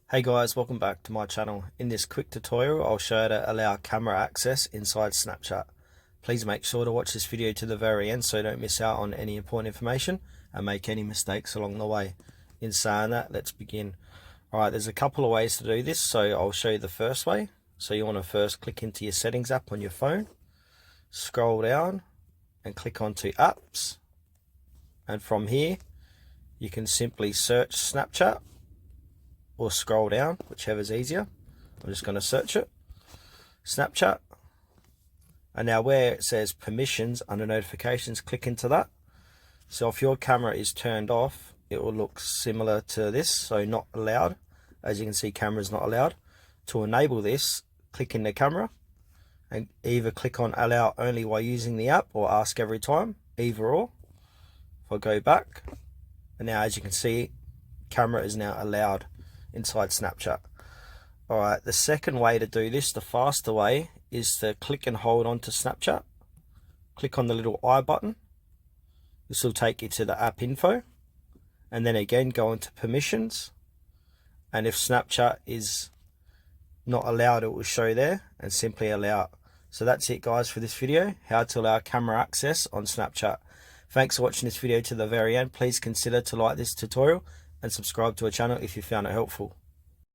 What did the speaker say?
Hey guys, welcome back to my channel. In this quick tutorial, I'll show you how to allow camera access inside Snapchat. Please make sure to watch this video to the very end so you don't miss out on any important information and make any mistakes along the way. In saying that, let's begin. Alright, there's a couple of ways to do this, so I'll show you the first way. So you want to first click into your settings app on your phone, scroll down and click onto apps, and from here you can simply search Snapchat or scroll down, whichever's easier. I'm just going to search it, Snapchat, and now where it says permissions under notifications, click into that. So if your camera is turned off, it will look similar to this, so not allowed. As you can see, camera is not allowed. To enable this, click in the camera and either click on allow only while using the app or ask every time, either or. If I go back, and now as you can see, camera is now allowed inside Snapchat. Alright, the second way to do this, the faster way, is to click and hold on to Snapchat. Click on the little I button. This will take you to the app info, and then again go into permissions, and if Snapchat is not allowed, it will show there, and simply allow it. So that's it guys for this video, how to allow camera access on Snapchat. Thanks for watching this video to the very end. Please consider to like this tutorial and subscribe to our channel if you found it helpful.